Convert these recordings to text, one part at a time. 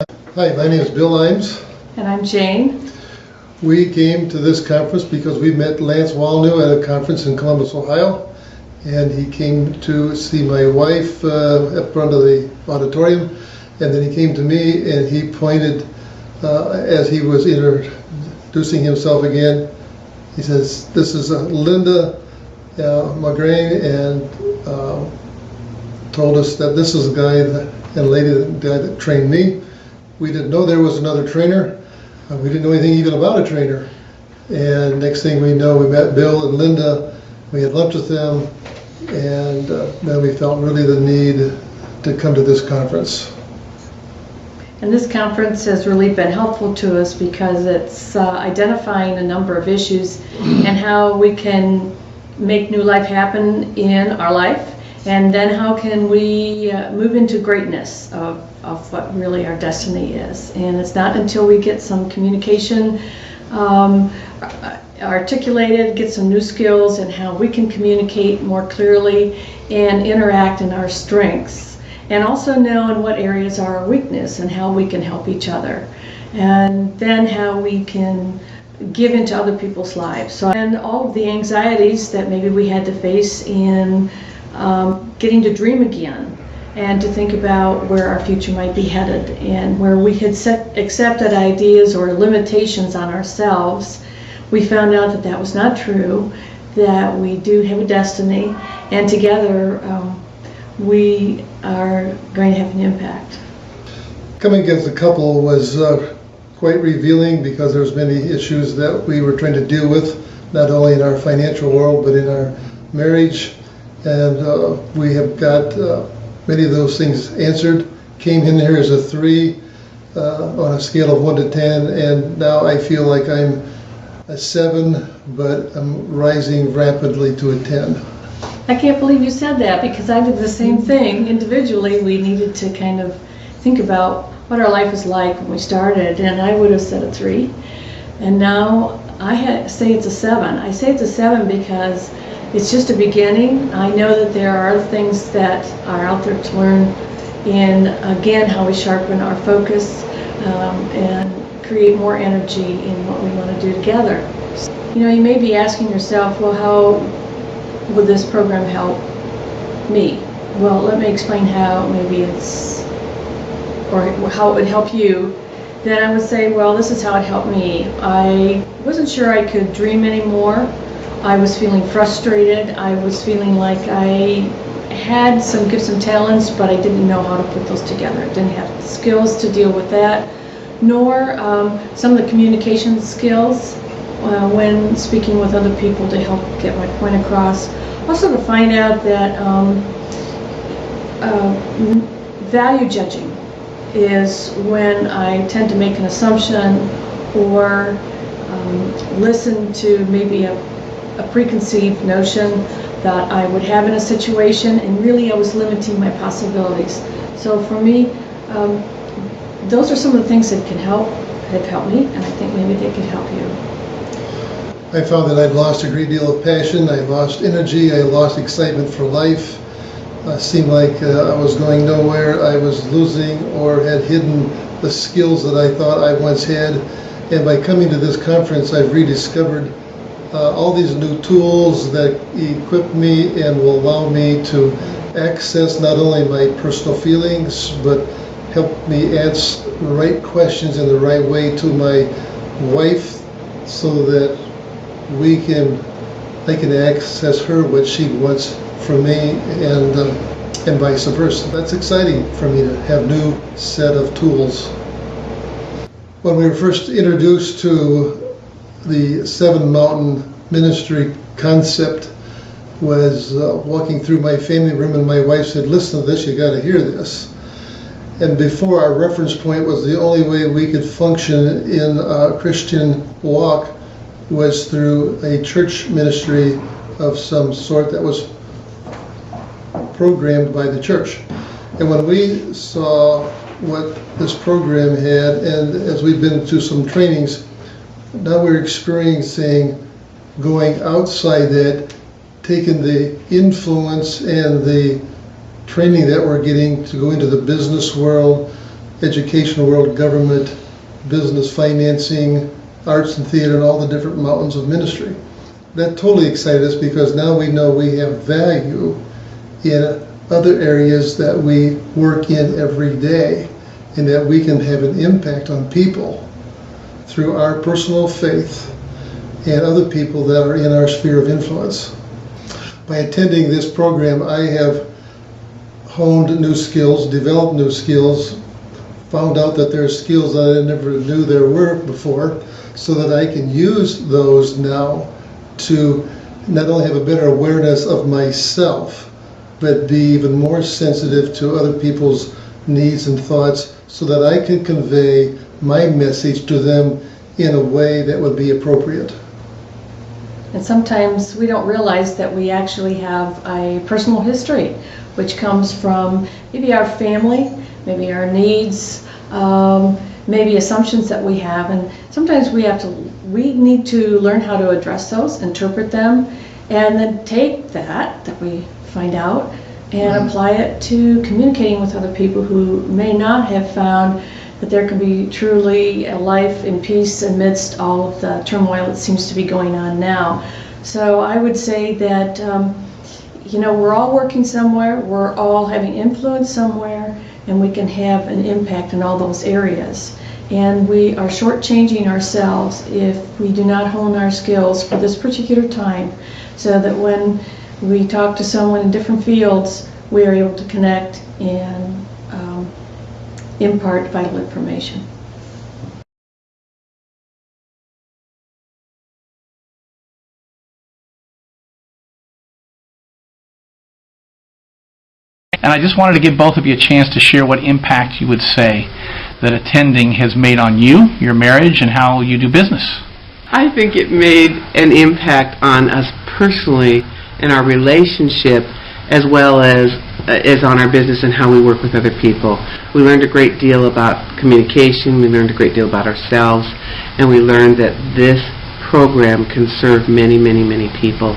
Hi, my name is Bill Imes. And I'm Jane. We came to this conference because we met Lance Walnew at a conference in Columbus, Ohio, and he came to see my wife up front of the auditorium, and then he came to me and he pointed, as he was introducing himself again, he says, "This is Linda McGrane," and told us that this is the guy and lady that trained me. We didn't know there was another trainer. We didn't know anything even about a trainer. And next thing we know, we met Bill and Linda. We had lunch with them, and then we felt really the need to come to this conference. And this conference has really been helpful to us because it's identifying a number of issues and how we can make new life happen in our life, and then how can we move into greatness of what really our destiny is. And it's not until we get some communication articulated, get some new skills and how we can communicate more clearly and interact in our strengths, and also know in what areas are our weakness and how we can help each other, and then how we can give into other people's lives. So, and all of the anxieties that maybe we had to face in getting to dream again, and to think about where our future might be headed, and where we had accepted ideas or limitations on ourselves. We found out that that was not true, that we do have a destiny, and together we are going to have an impact. Coming as a couple was quite revealing because there's many issues that we were trying to deal with, not only in our financial world, but in our marriage. And we have got many of those things answered. Came in here as a 3 on a scale of 1 to 10, and now I feel like I'm a 7, but I'm rising rapidly to a 10. I can't believe you said that, because I did the same thing. Individually, we needed to kind of think about what our life was like when we started, and I would have said a 3. And now I say it's a 7. I say it's a 7 because it's just a beginning. I know that there are things that are out there to learn in, again, how we sharpen our focus and create more energy in what we want to do together. You know, you may be asking yourself, well, how would this program help me? Well, let me explain how maybe it's, or how it would help you. Then I would say, well, this is how it helped me. I wasn't sure I could dream anymore. I was feeling frustrated. I was feeling like I had some gifts and talents, but I didn't know how to put those together. I didn't have the skills to deal with that, nor some of the communication skills when speaking with other people to help get my point across. Also to find out that value judging is when I tend to make an assumption or listen to maybe a preconceived notion that I would have in a situation, and really I was limiting my possibilities. So for me, those are some of the things that have helped me, and I think maybe they could help you. I found that I'd lost a great deal of passion, I lost energy, I lost excitement for life. It seemed like I was going nowhere, I was losing or had hidden the skills that I thought I once had. And by coming to this conference, I've rediscovered all these new tools that equip me and will allow me to access not only my personal feelings, but help me ask the right questions in the right way to my wife, so that I can access her what she wants from me, and vice versa. That's exciting for me to have a new set of tools. When we were first introduced to the 7 Mountain Ministry concept, was walking through my family room, and my wife said, "Listen to this, you got to hear this." And before, our reference point was the only way we could function in a Christian walk was through a church ministry of some sort that was programmed by the church. And when we saw what this program had, and as we've been through some trainings, now we're experiencing going outside that, taking the influence and the training that we're getting to go into the business world, educational world, government, business, financing, arts and theater, and all the different mountains of ministry. That totally excited us because now we know we have value in other areas that we work in every day, and that we can have an impact on people through our personal faith and other people that are in our sphere of influence. By attending this program, I have honed new skills, developed new skills, found out that there are skills that I never knew there were before, so that I can use those now to not only have a better awareness of myself, but be even more sensitive to other people's needs and thoughts, so that I can convey my message to them in a way that would be appropriate. And sometimes we don't realize that we actually have a personal history, which comes from maybe our family, maybe our needs, maybe assumptions that we have. And sometimes we need to learn how to address those, interpret them, and then take that we find out and apply it to communicating with other people who may not have found that there can be truly a life in peace amidst all of the turmoil that seems to be going on now. So I would say that, we're all working somewhere, we're all having influence somewhere, and we can have an impact in all those areas. And we are shortchanging ourselves if we do not hone our skills for this particular time, so that when we talk to someone in different fields, we are able to connect and impart vital information. And I just wanted to give both of you a chance to share what impact you would say that attending has made on you, your marriage, and how you do business. I think it made an impact on us personally in our relationship, as well as on our business and how we work with other people. We learned a great deal about communication, we learned a great deal about ourselves, and we learned that this program can serve many, many, many people,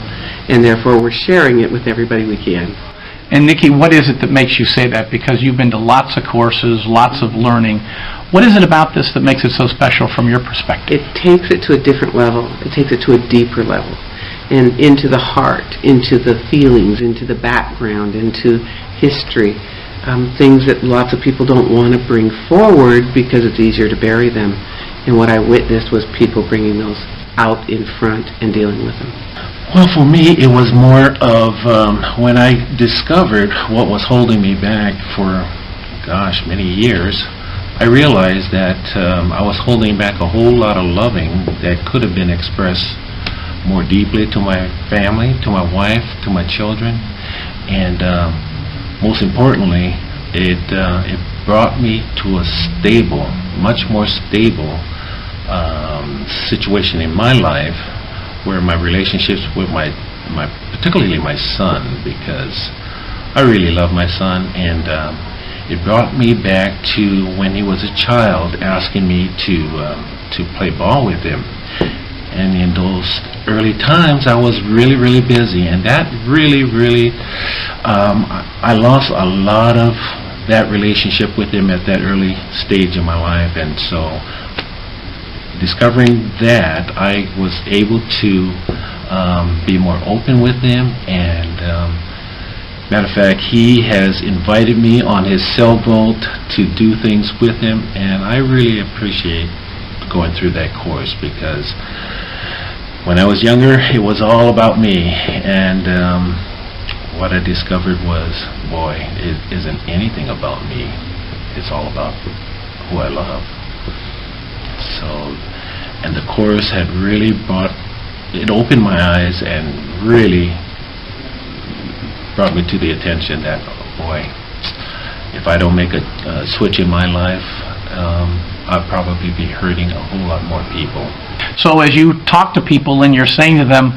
and therefore we're sharing it with everybody we can. And Nikki, what is it that makes you say that? Because you've been to lots of courses, lots of learning. What is it about this that makes it so special from your perspective? It takes it to a different level. It takes it to a deeper level, and into the heart, into the feelings, into the background, into history, things that lots of people don't want to bring forward because it's easier to bury them. And what I witnessed was people bringing those out in front and dealing with them. Well, for me, it was more of when I discovered what was holding me back for, many years. I realized that I was holding back a whole lot of loving that could have been expressed more deeply to my family, to my wife, to my children, and most importantly, it brought me to a stable, much more stable situation in my life, where my relationships with particularly my son, because I really love my son, and it brought me back to when he was a child, asking me to play ball with him. And in those early times, I was really, really busy, and that really, I lost a lot of that relationship with him at that early stage in my life. And so, discovering that, I was able to be more open with him, and matter of fact, he has invited me on his sailboat to do things with him, and I really appreciate going through that course, because when I was younger, it was all about me, and what I discovered was, boy, it isn't anything about me. It's all about who I love. So, and the course had really opened my eyes and really brought me to the attention that, boy, if I don't make a switch in my life, I'll probably be hurting a whole lot more people. So as you talk to people and you're saying to them,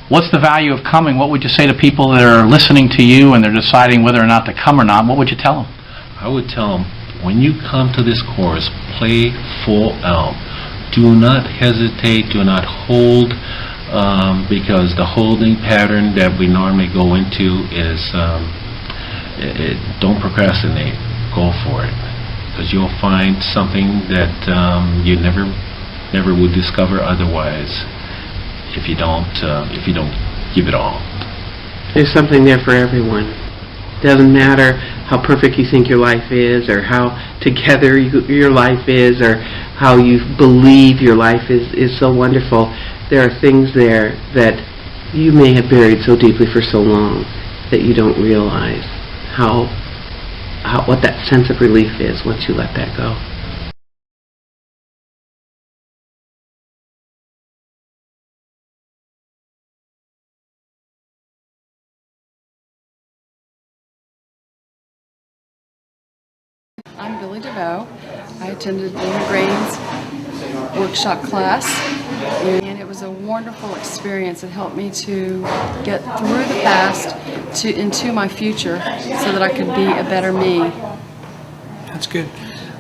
what's the value of coming? What would you say to people that are listening to you and they're deciding whether or not to come or not? What would you tell them? I would tell them, when you come to this course, play full out. Do not hesitate, do not hold, because the holding pattern that we normally go into is, don't procrastinate, go for it. because you'll find something that you never would discover otherwise if you don't give it all. There's something there for everyone. Doesn't matter how perfect you think your life is, or how together your life is, or how you believe your life is so wonderful. There are things there that you may have buried so deeply for so long that you don't realize what that sense of relief is once you let that go. I'm Billy DeVoe. I attended Bill and McGrane's workshop class, and it was a wonderful experience. It helped me to get through the past into my future so that I could be a better me. That's good.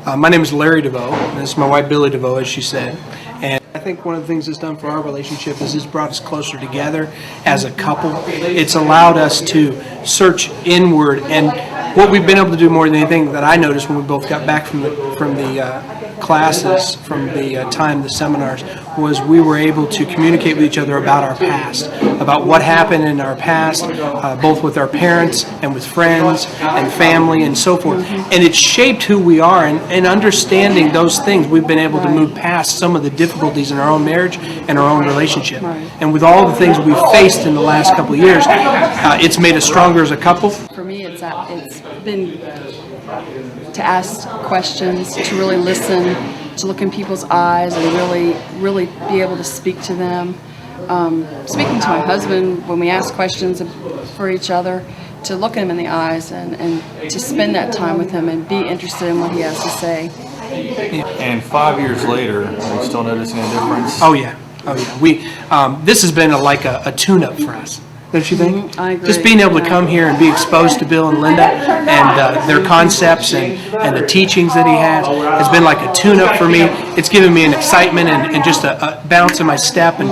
My name is Larry DeVoe, and this is my wife Billy DeVoe, as she said. And I think one of the things it's done for our relationship is it's brought us closer together as a couple. It's allowed us to search inward, and what we've been able to do more than anything that I noticed when we both got back from the classes, from the seminars, was we were able to communicate with each other about our past, about what happened in our past, both with our parents and with friends and family and so forth. And it shaped who we are, and understanding those things, we've been able to move past some of the difficulties in our own marriage and our own relationship. And with all the things we've faced in the last couple of years, it's made us stronger as a couple. For me, it's been to ask questions, to really listen, to look in people's eyes and really be able to speak to them. Speaking to my husband when we ask questions for each other, to look him in the eyes and to spend that time with him and be interested in what he has to say. And 5 years later, are you still noticing a difference? Oh yeah. We this has been like a tune-up for us. Don't you think? I agree. Just being able to come here and be exposed to Bill and Linda and their concepts and the teachings that he has been like a tune-up for me. It's given me an excitement and just a bounce in my step and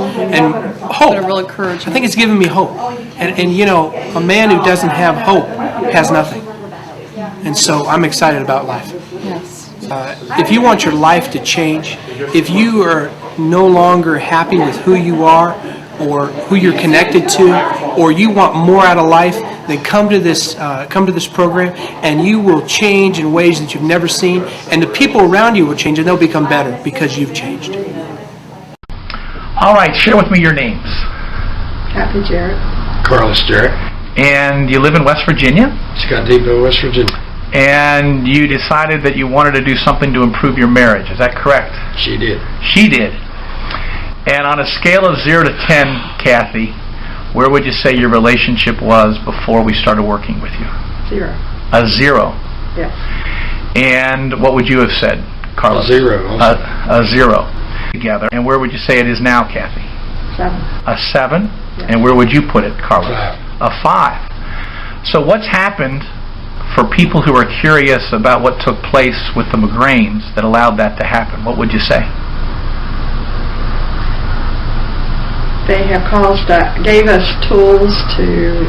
hope. But a real encouragement. I think it's given me hope. And you know, a man who doesn't have hope has nothing. And so I'm excited about life. Yes. If you want your life to change, if you are no longer happy with who you are or who you're connected to, or you want more out of life, then come to this program, and you will change in ways that you've never seen, and the people around you will change, and they'll become better because you've changed. All right, share with me your names. Kathy Jarrett. Carlos Jarrett. And you live in West Virginia? Scott Depot, West Virginia. And you decided that you wanted to do something to improve your marriage. Is that correct? She did. She did. And on a scale of 0 to 10, Kathy, where would you say your relationship was before we started working with you? 0. A 0. Yes. And what would you have said, Carlos? A 0. Also. A 0. Together. And where would you say it is now, Kathy? 7. A 7? Yes. And where would you put it, Carlos? 5. A 5. So what's happened for people who are curious about what took place with the McGranes that allowed that to happen? What would you say? They have gave us tools to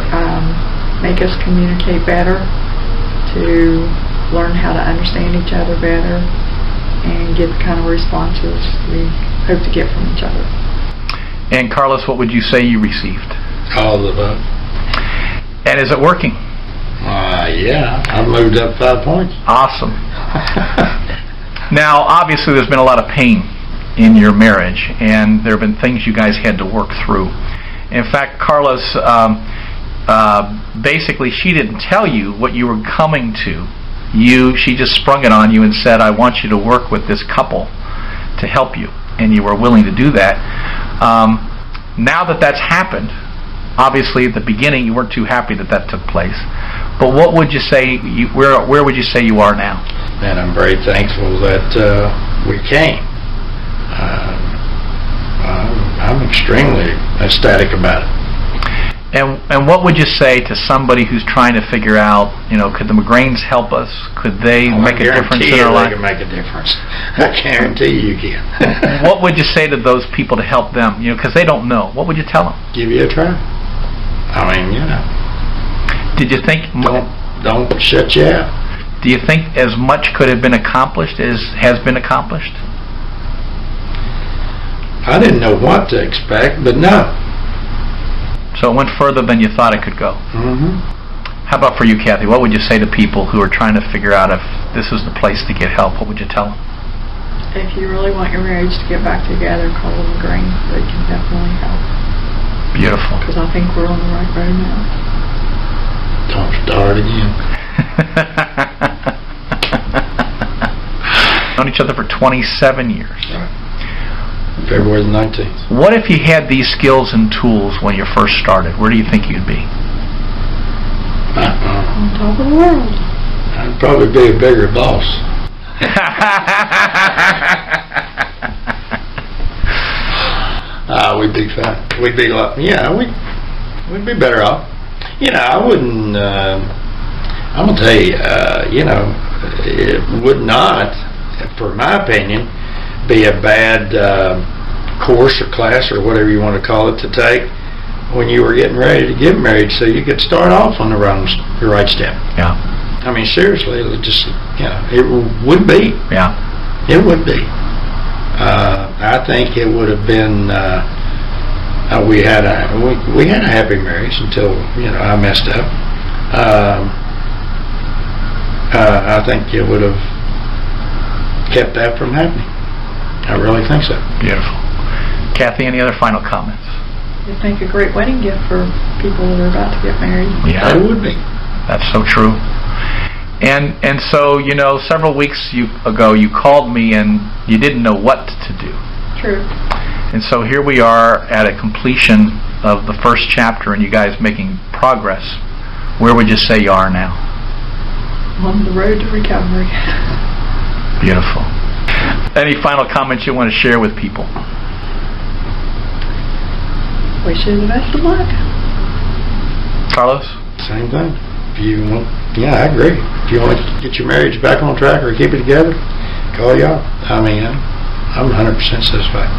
make us communicate better, to learn how to understand each other better, and get the kind of responses we hope to get from each other. And Carlos, what would you say you received? All of the above. And is it working? Yeah. I've moved up 5 points. Awesome. Now, obviously, there's been a lot of pain in your marriage, and there have been things you guys had to work through. In fact, Carlos, basically, she didn't tell you what you were coming to. She just sprung it on you and said, I want you to work with this couple to help you, and you were willing to do that. Now that that's happened, obviously at the beginning you weren't too happy that took place, but what would you say, where would you say you are now? And I'm very thankful that we came. I'm extremely ecstatic about it. And what would you say to somebody who's trying to figure out, could the McGranes help us? Could they make a difference in our life? I guarantee you they can make a difference. I guarantee you can. What would you say to those people to help them? Because they don't know. What would you tell them? Give you a try. I mean, Did you think? Don't shut you out. Do you think as much could have been accomplished as has been accomplished? I didn't know what to expect, but no. So it went further than you thought it could go. Mm-hmm. How about for you, Kathy? What would you say to people who are trying to figure out if this is the place to get help? What would you tell them? If you really want your marriage to get back together, call the McGrane. They can definitely help. Beautiful. Because I think we're on the right road now. Don't start again. Known each other for 27 years. Right. February the 19th. What if you had these skills and tools when you first started? Where do you think you'd be? On top of the world. I'd probably be a bigger boss. We'd be fine. We'd be like, we'd be better off. I wouldn't. I'm gonna tell you, it would not, for my opinion, be a bad course or class or whatever you want to call it to take when you were getting ready to get married, so you could start off on the right step. Yeah. I mean, seriously, it just, it would be. Yeah. It would be. I think it would have been. We had a happy marriage until I messed up. I think it would have kept that from happening. I really think so. Beautiful. Kathy, any other final comments? I think a great wedding gift for people that are about to get married. Yeah. It would be. That's so true. And so, several weeks ago you called me and you didn't know what to do. True. And so here we are at a completion of the first chapter and you guys making progress. Where would you say you are now? On the road to recovery. Beautiful. Any final comments you want to share with people? Wish you the best of luck. Carlos? Same thing. If you want, I agree. If you want to get your marriage back on track or keep it together, call y'all. I mean, I'm 100% satisfied.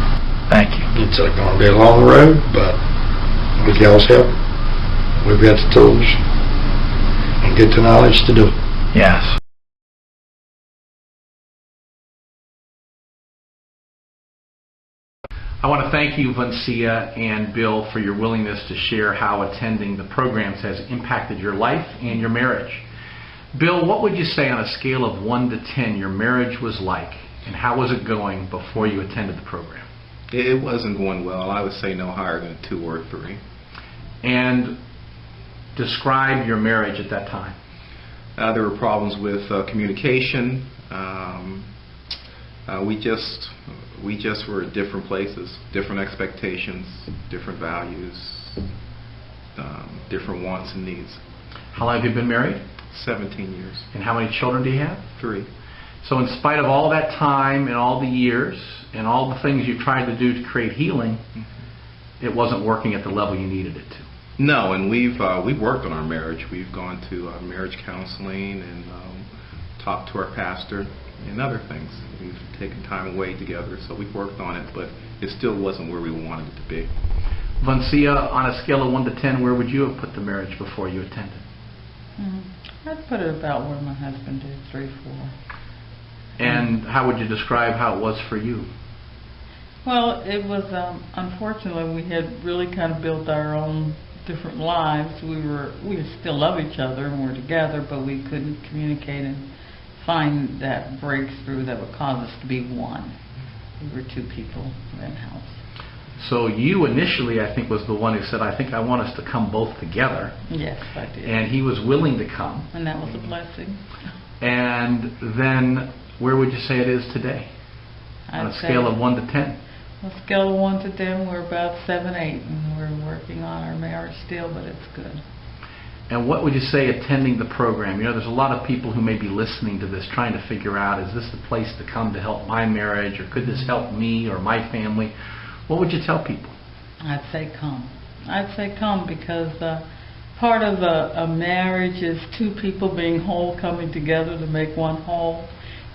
Thank you. It's going to be a long road, but with y'all's help, we've got the tools and get the knowledge to do it. Yes. I want to thank you, Vancia and Bill, for your willingness to share how attending the programs has impacted your life and your marriage. Bill, what would you say on a scale of 1 to 10 your marriage was like, and how was it going before you attended the program? It wasn't going well. I would say no higher than a 2 or 3. And describe your marriage at that time. There were problems with communication. We just were at different places, different expectations, different values, different wants and needs. How long have you been married? 17 years. And how many children do you have? 3. So in spite of all that time and all the years and all the things you tried to do to create healing, it wasn't working at the level you needed it to. No, and we've worked on our marriage. We've gone to marriage counseling and talked to our pastor and other things. We've taken time away together, so we've worked on it, but it still wasn't where we wanted it to be. Vancia, on a scale of 1 to 10, where would you have put the marriage before you attended? I'd put it about where my husband did, 3, 4. And how would you describe how it was for you? Well, it was, unfortunately, we had really kind of built our own different lives. We still love each other and we're together, but we couldn't communicate and find that breakthrough that would cause us to be one. We were 2 people in the house. So you initially, I think, was the one who said, I think I want us to come both together. Yes, I did. And he was willing to come. And that was a blessing. And then, where would you say it is today? On a scale of 1 to 10? On a scale of 1 to 10, we're about 7, 8. And we're working on our marriage still, but it's good. And what would you say attending the program? There's a lot of people who may be listening to this trying to figure out, is this the place to come to help my marriage, or could this help me or my family? What would you tell people? I'd say come. I'd say come because part of a marriage is 2 people being whole, coming together to make one whole.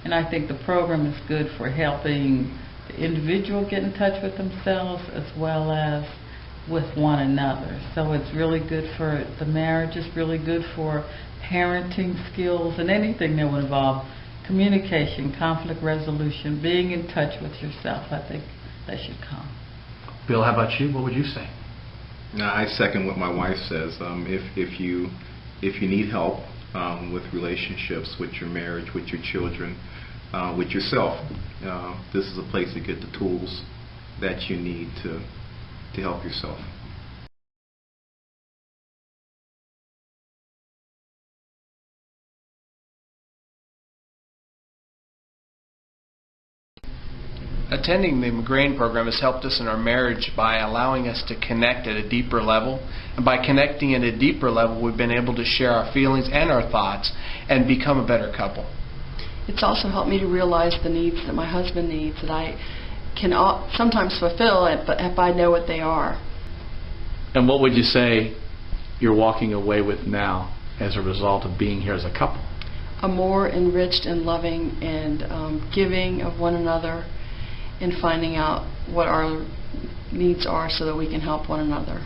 And I think the program is good for helping the individual get in touch with themselves as well as with one another. So it's really good for the marriage, it's really good for parenting skills and anything that would involve communication, conflict resolution, being in touch with yourself. I think that should come. Bill, how about you? What would you say? I second what my wife says. If you need help with relationships, with your marriage, with your children, with yourself, this is a place to get the tools that you need to help yourself. Attending the McGrane program has helped us in our marriage by allowing us to connect at a deeper level. And by connecting at a deeper level, we've been able to share our feelings and our thoughts and become a better couple. It's also helped me to realize the needs that my husband needs that I can sometimes fulfill it, but if I know what they are. And what would you say you're walking away with now as a result of being here as a couple? A more enriched and loving and giving of one another, and finding out what our needs are so that we can help one another.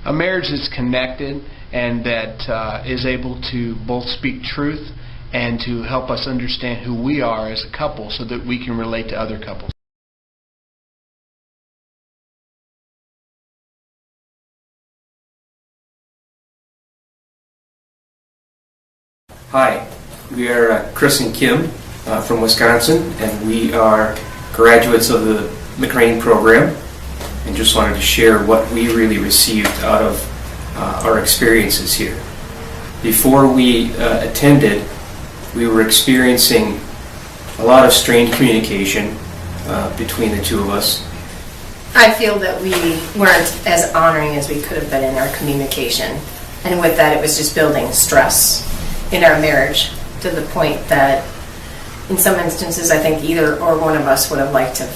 A marriage that's connected and that is able to both speak truth and to help us understand who we are as a couple so that we can relate to other couples. Hi, we are Chris and Kim from Wisconsin, and we are graduates of the McGrane program, and just wanted to share what we really received out of our experiences here. Before we attended, we were experiencing a lot of strained communication between the two of us. I feel that we weren't as honoring as we could have been in our communication, and with that it was just building stress in our marriage to the point that in some instances I think either or one of us would have liked to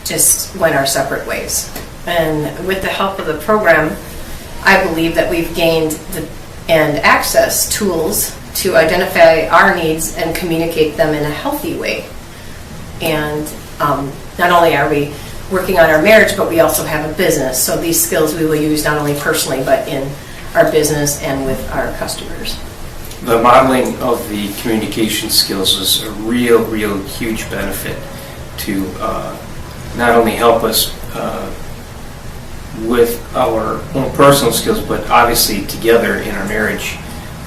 just went our separate ways. And with the help of the program, I believe that we've gained and access tools to identify our needs and communicate them in a healthy way. And not only are we working on our marriage, but we also have a business. So these skills we will use not only personally, but in our business and with our customers. The modeling of the communication skills is a real huge benefit to not only help us with our own personal skills, but obviously together in our marriage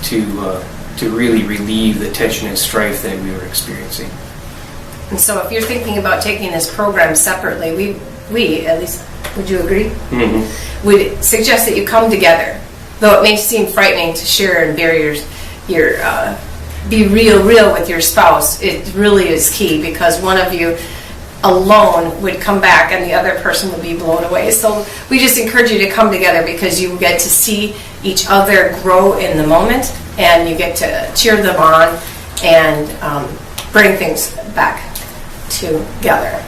to really relieve the tension and strife that we were experiencing. And so if you're thinking about taking this program separately, we at least, would you agree? Mm-hmm. Would suggest that you come together. Though it may seem frightening to share and bear be real with your spouse, it really is key, because one of you alone would come back and the other person would be blown away. So we just encourage you to come together, because you get to see each other grow in the moment, and you get to cheer them on and bring things back together.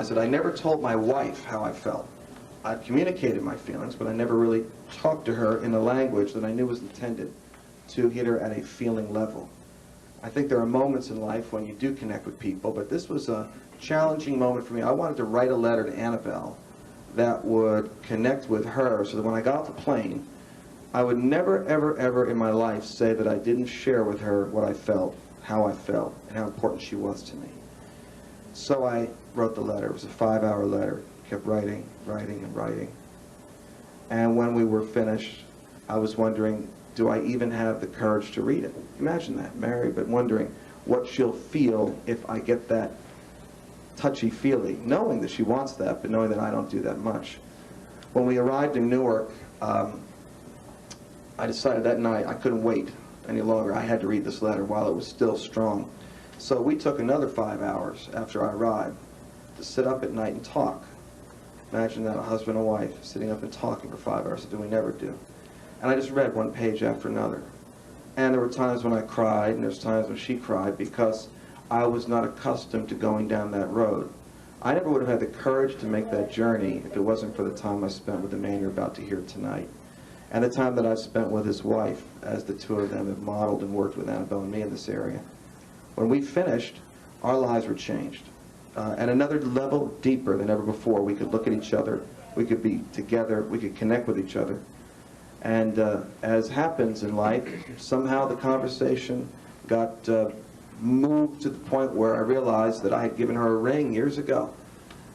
That I never told my wife how I felt. I communicated my feelings, but I never really talked to her in a language that I knew was intended to hit her at a feeling level. I think there are moments in life when you do connect with people, but this was a challenging moment for me. I wanted to write a letter to Annabelle that would connect with her, so that when I got off the plane, I would never, ever in my life say that I didn't share with her what I felt, how I felt, and how important she was to me. So I wrote the letter. It was a 5-hour letter. Kept writing. And when we were finished, I was wondering, do I even have the courage to read it? Imagine that, married, but wondering what she'll feel if I get that touchy-feely, knowing that she wants that, but knowing that I don't do that much. When we arrived in Newark, I decided that night I couldn't wait any longer. I had to read this letter while it was still strong. So we took another 5 hours after I arrived to sit up at night and talk. Imagine that, a husband and wife sitting up and talking for 5 hours, something we never do. And I just read one page after another. And there were times when I cried, and there's times when she cried, because I was not accustomed to going down that road. I never would have had the courage to make that journey if it wasn't for the time I spent with the man you're about to hear tonight. and the time that I've spent with his wife, as the two of them have modeled and worked with Annabelle and me in this area. When we finished, our lives were changed. At another level deeper than ever before. We could look at each other, we could be together, we could connect with each other. And as happens in life, somehow the conversation got moved to the point where I realized that I had given her a ring years ago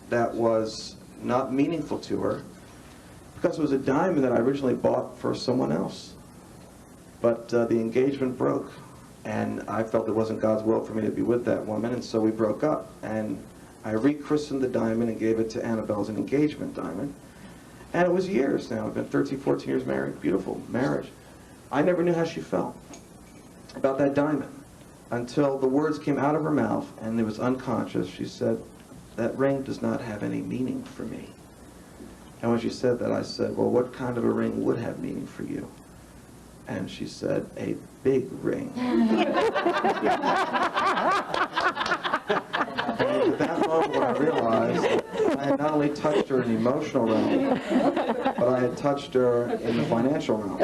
that was not meaningful to her, because it was a diamond that I originally bought for someone else. But the engagement broke, and I felt it wasn't God's will for me to be with that woman, and so we broke up. And I rechristened the diamond and gave it to Annabelle as an engagement diamond. And it was years now. I've been 13, 14 years married. Beautiful marriage. I never knew how she felt about that diamond until the words came out of her mouth, and it was unconscious. She said, "That ring does not have any meaning for me." And when she said that, I said, "Well, what kind of a ring would have meaning for you?" And she said, "A big ring." And at that moment, I realized that I had not only touched her in the emotional realm, but I had touched her in the financial realm.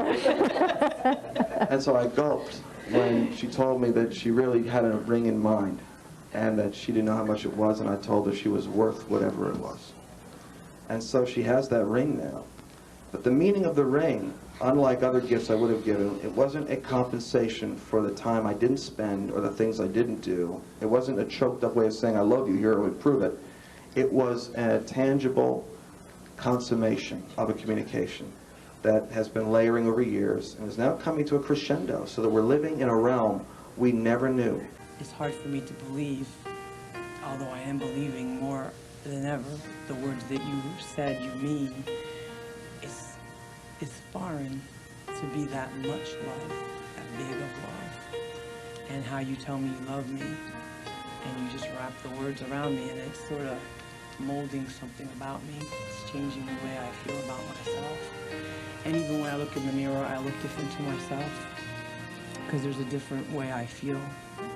And so I gulped when she told me that she really had a ring in mind, and that she didn't know how much it was, and I told her she was worth whatever it was. And so she has that ring now. But the meaning of the ring, unlike other gifts I would have given, it wasn't a compensation for the time I didn't spend or the things I didn't do. It wasn't a choked up way of saying, "I love you, here I would prove it." It was a tangible consummation of a communication that has been layering over years and is now coming to a crescendo, so that we're living in a realm we never knew. It's hard for me to believe, although I am believing more than ever, the words that you said you mean. It's foreign to be that much love, that big of love, and how you tell me you love me, and you just wrap the words around me, and it's sort of molding something about me. It's changing the way I feel about myself. And even when I look in the mirror, I look different to myself, because there's a different way I feel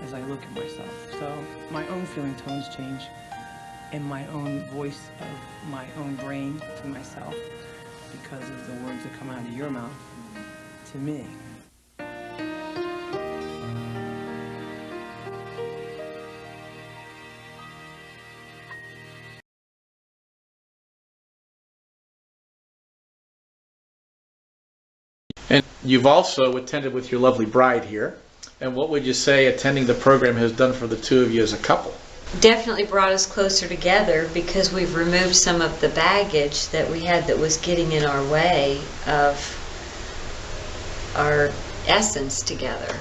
as I look at myself. So my own feeling tones change, and my own voice of my own brain to myself, because of the words that come out of your mouth to me. And you've also attended with your lovely bride here. And what would you say attending the program has done for the two of you as a couple? Definitely brought us closer together, because we've removed some of the baggage that we had that was getting in our way of our essence together.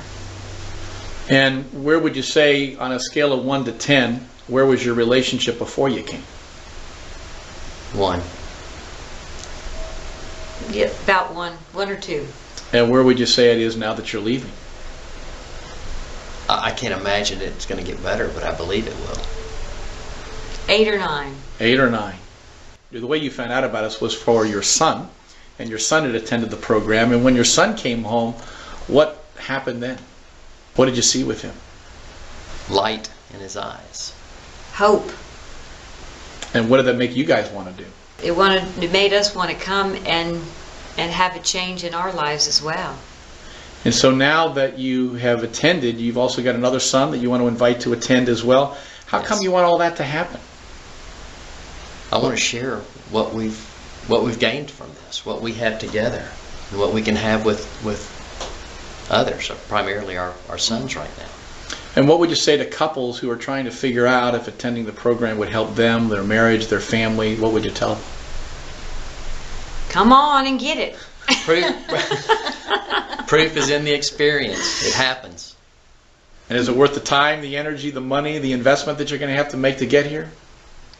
And where would you say, on a scale of 1 to 10, where was your relationship before you came? 1. Yeah, about 1 or 2. And where would you say it is now that you're leaving? I can't imagine it's going to get better, but I believe it will. 8 or 9. 8 or 9. The way you found out about us was for your son, and your son had attended the program. And when your son came home, what happened then? What did you see with him? Light in his eyes. Hope. And what did that make you guys want to do? It made us want to come and have a change in our lives as well. And so now that you have attended, you've also got another son that you want to invite to attend as well. How come you want all that to happen? I want to share what we've gained from this, what we have together, and what we can have with others, primarily our sons right now. And what would you say to couples who are trying to figure out if attending the program would help them, their marriage, their family? What would you tell them? Come on and get it. Proof is in the experience. It happens. And is it worth the time, the energy, the money, the investment that you're going to have to make to get here?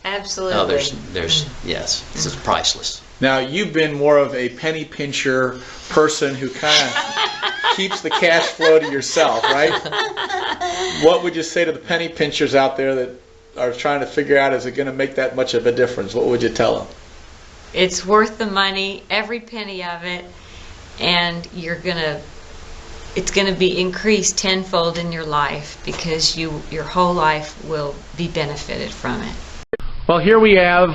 Absolutely. No, yes, this is priceless. Now, you've been more of a penny pincher person who kind of keeps the cash flow to yourself, right? What would you say to the penny pinchers out there that are trying to figure out, is it going to make that much of a difference? What would you tell them? It's worth the money, every penny of it, and it's gonna be increased tenfold in your life, because your whole life will be benefited from it. Well, here we have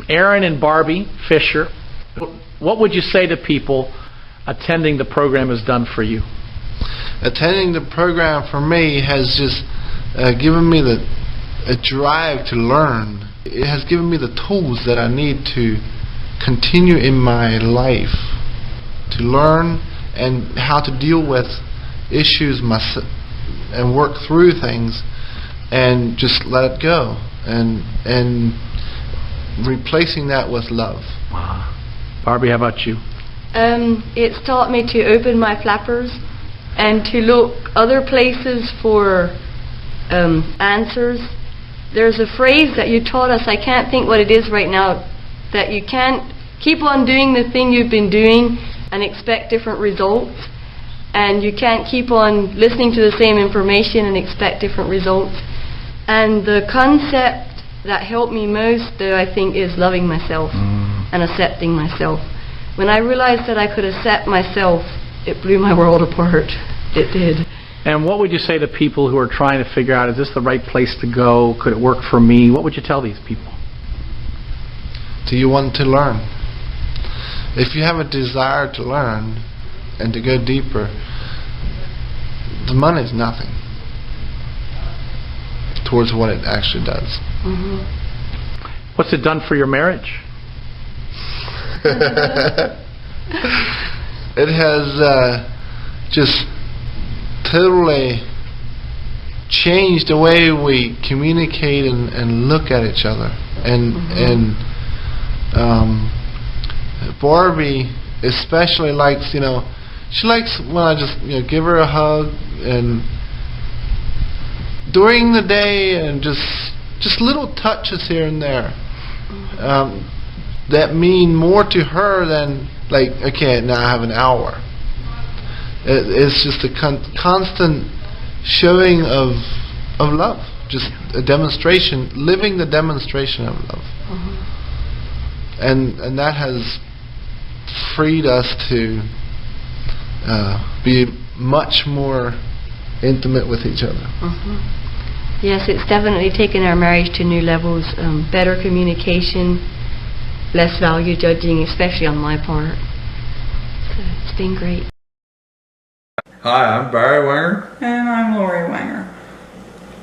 Aaron and Barbie Fisher. What would you say to people attending the program has done for you? Attending the program for me has just given me a drive to learn. It has given me the tools that I need to continue in my life, to learn and how to deal with issues and work through things and just let it go, and replacing that with love. Wow. Barbie, how about you? It's taught me to open my flappers and to look other places for answers. There's a phrase that you taught us, I can't think what it is right now, that you can't keep on doing the thing you've been doing and expect different results, and you can't keep on listening to the same information and expect different results. And the concept that helped me most, though, I think, is loving myself and accepting myself. When I realized that I could accept myself, it blew my world apart. It did. And what would you say to people who are trying to figure out, is this the right place to go? Could it work for me? What would you tell these people? Do you want to learn? If you have a desire to learn and to go deeper, the money is nothing towards what it actually does. What's it done for your marriage? It has just totally changed the way we communicate and look at each other. And Barbie especially likes, she likes when I just give her a hug, and during the day, and just little touches here and there that mean more to her than like, okay, now I have an hour. It's just a constant showing of love, just a demonstration, living the demonstration of love. And that has freed us to be much more intimate with each other. Yes, it's definitely taken our marriage to new levels. Better communication, less value judging, especially on my part. So it's been great. Hi, I'm Barry Wenger. And I'm Lori Wenger.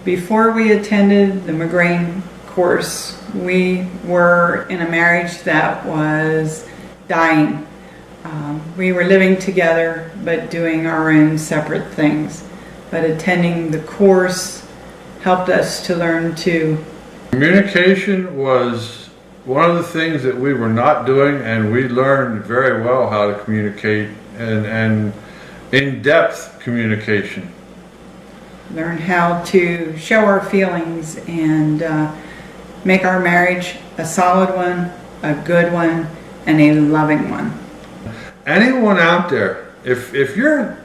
Before we attended the McGrane course, we were in a marriage that was dying. We were living together but doing our own separate things. But attending the course helped us to learn to... Communication was one of the things that we were not doing, and we learned very well how to communicate, and in-depth communication. Learn how to show our feelings and make our marriage a solid one, a good one, and a loving one. Anyone out there, if you're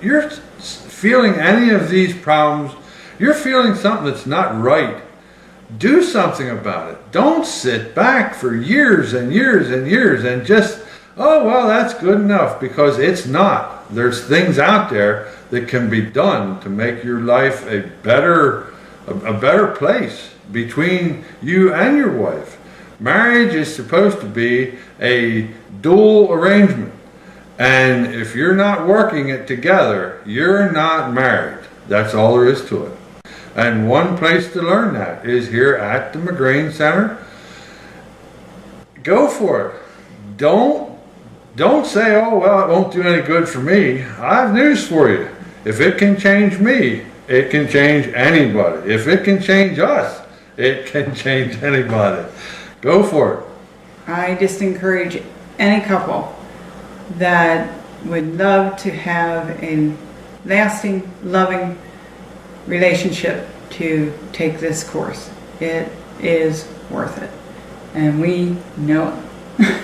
feeling any of these problems, you're feeling something that's not right, do something about it. Don't sit back for years and years and years and just, oh, well, that's good enough, because it's not. There's things out there that can be done to make your life a better place between you and your wife. Marriage is supposed to be a dual arrangement. And if you're not working it together, you're not married. That's all there is to it. And one place to learn that is here at the McGrane Center. Go for it. Don't say, oh, well, it won't do any good for me. I have news for you. If it can change me, it can change anybody. If it can change us, it can change anybody. Go for it. I just encourage any couple that would love to have a lasting, loving relationship to take this course. It is worth it. And we know it.